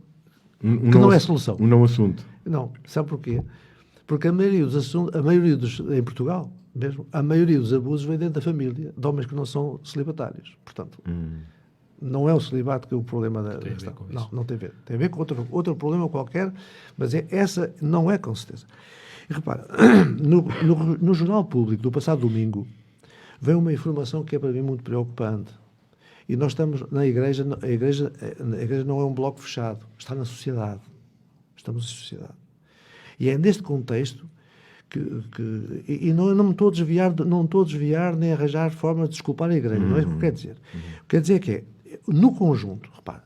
que não é solução. Um não assunto. Não. Sabe porquê? Porque a maioria em Portugal, mesmo, a maioria dos abusos vem dentro da família, de homens que não são celibatários. Portanto, não é o celibato que é o problema da questão. Não tem a ver. Tem a ver com outro problema qualquer, mas essa não é com certeza. E repara, no Jornal Público do passado domingo veio uma informação que é para mim muito preocupante. E nós estamos na Igreja, a Igreja não é um bloco fechado, está na sociedade. Estamos na sociedade. E é neste contexto e não estou a desviar nem a arranjar forma de desculpar a Igreja, não é isso que quer dizer. O que quer dizer é que no conjunto, repara,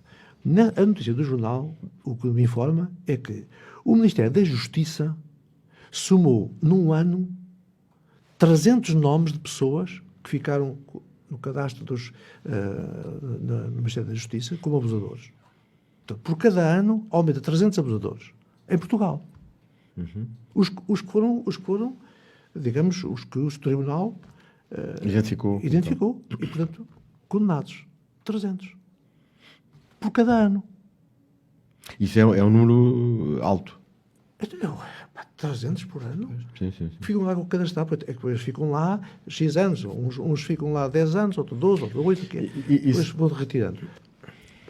a notícia do jornal, o que me informa é que o Ministério da Justiça somou, num ano, 300 nomes de pessoas que ficaram no cadastro no Ministério da Justiça como abusadores. Portanto, por cada ano, aumenta 300 abusadores. Em Portugal. Os que foram, digamos, os que o Tribunal identificou. E, portanto, condenados. 300. Por cada ano. Isso é um número alto. 300 por ano? Sim. Ficam lá com cada estado. É que depois ficam lá X anos. Uns ficam lá 10 anos, outros 12, outros 8. Depois vão retirando.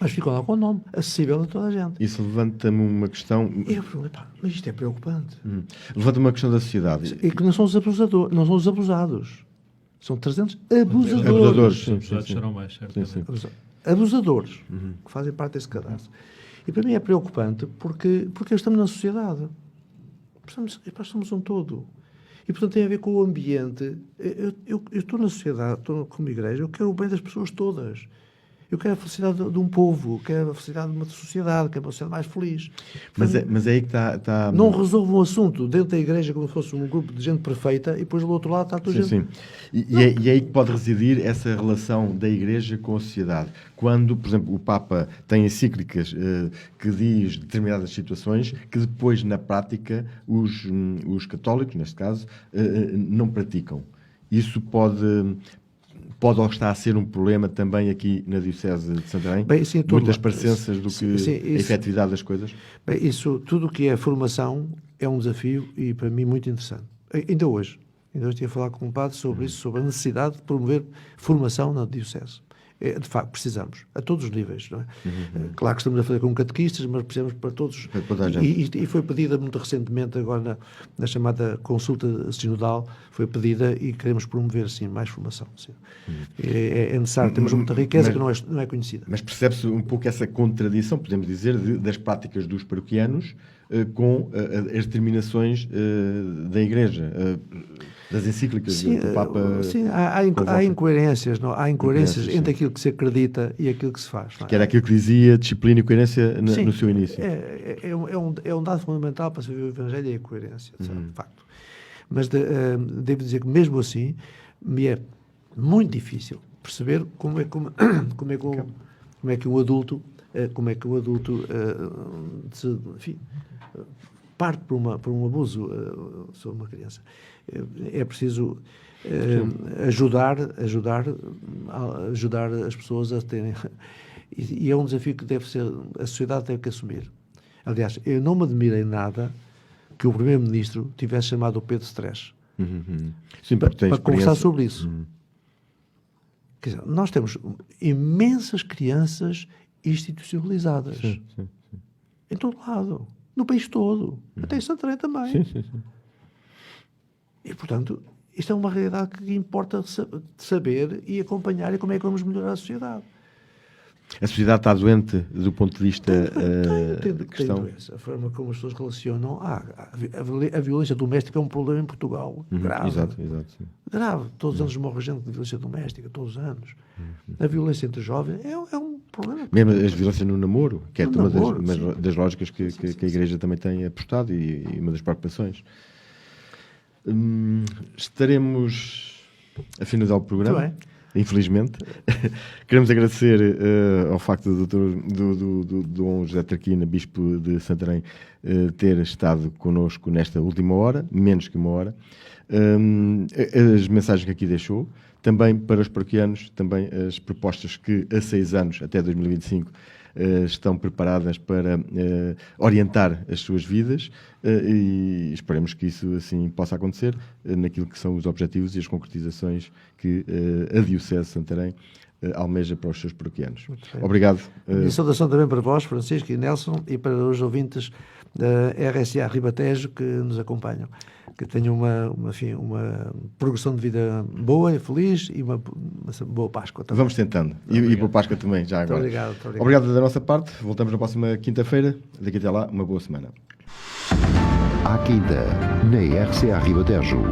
Mas ficam lá com o nome acessível a toda a gente. Isso levanta-me uma questão... Mas isto é preocupante. Levanta-me uma questão da sociedade. É que não são os abusadores, não são os abusados. São 300 abusadores. Abusadores, Os abusados serão mais, certamente. Abusadores, que fazem parte desse cadastro. E para mim é preocupante porque estamos na sociedade. Nós somos um todo. E, portanto, tem a ver com o ambiente. Eu estou na sociedade, estou como igreja, eu quero o bem das pessoas todas. Eu quero a felicidade de um povo, quero a felicidade de uma sociedade, quero uma sociedade mais feliz. Portanto, Mas é aí que está... Não resolve um assunto dentro da igreja como se fosse um grupo de gente perfeita e depois do outro lado está toda gente... Sim. E é aí que pode residir essa relação da igreja com a sociedade. Quando, por exemplo, o Papa tem encíclicas que diz determinadas situações que depois, na prática, os católicos, neste caso, não praticam. Isso pode ou está a ser um problema também aqui na Diocese de Santarém? Bem, sim, muitas parecenças do que a efetividade das coisas? Bem, tudo o que é formação é um desafio e, para mim, muito interessante. Ainda hoje tinha a falar com um padre sobre isso, sobre a necessidade de promover formação na Diocese. De facto, precisamos, a todos os níveis, não é? Claro que estamos a fazer com catequistas, mas precisamos para todos. E foi pedida muito recentemente, agora na chamada consulta sinodal, foi pedida e queremos promover, sim, mais formação. Sim. É necessário, temos muita riqueza que não é conhecida. Mas percebe-se um pouco essa contradição, podemos dizer, das práticas dos paroquianos com as determinações da Igreja, das encíclicas do Papa. Sim, há incoerências, não? Há incoerências entre aquilo que se acredita e aquilo que se faz. Não é? Que era aquilo que dizia disciplina e coerência no seu início. É um dado fundamental para se viver o Evangelho e a coerência, de facto. Mas devo dizer que mesmo assim me é muito difícil perceber como é que o adulto parte por um abuso sobre uma criança. É preciso ajudar as pessoas a terem... E é um desafio que a sociedade deve assumir. Aliás, eu não me admirei nada que o Primeiro-Ministro tivesse chamado o Pedro Stresch Sim, para conversar sobre isso. Quer dizer, nós temos imensas crianças institucionalizadas. Sim. Em todo lado. No país todo. Até em Santarém também. Sim. E, portanto, isto é uma realidade que importa saber e acompanhar e como é que vamos melhorar a sociedade. A sociedade está doente do ponto de vista Tem questão. doença. A forma como as pessoas relacionam. A violência doméstica é um problema em Portugal. Grave. Exato. Sim. Grave. Todos os anos morre gente de violência doméstica. Todos os anos. A violência entre jovens é um problema. Mesmo as violências no namoro, que é No uma namoro, das lógicas que Sim. a Igreja também tem apostado e uma das preocupações. Estaremos a finalizar o programa. Muito bem. Infelizmente. Queremos agradecer ao facto do Dom José Traquina, Bispo de Santarém, ter estado connosco nesta última hora, menos que uma hora. As mensagens que aqui deixou, também para os paroquianos, também as propostas que a 6 anos, até 2025, estão preparadas para orientar as suas vidas e esperemos que isso assim possa acontecer naquilo que são os objetivos e as concretizações que a Diocese de Santarém almeja para os seus paroquianos. Obrigado. E saudação também para vós, Francisco e Nelson, e para os ouvintes da RSA Ribatejo que nos acompanham. Que tenham uma progressão de vida boa e feliz e uma boa Páscoa também. Vamos tentando. E para a Páscoa também, já agora. Muito obrigado. Obrigado da nossa parte. Voltamos na próxima quinta-feira. Daqui até lá, uma boa semana. À Quinta, na RCA Ribatejo.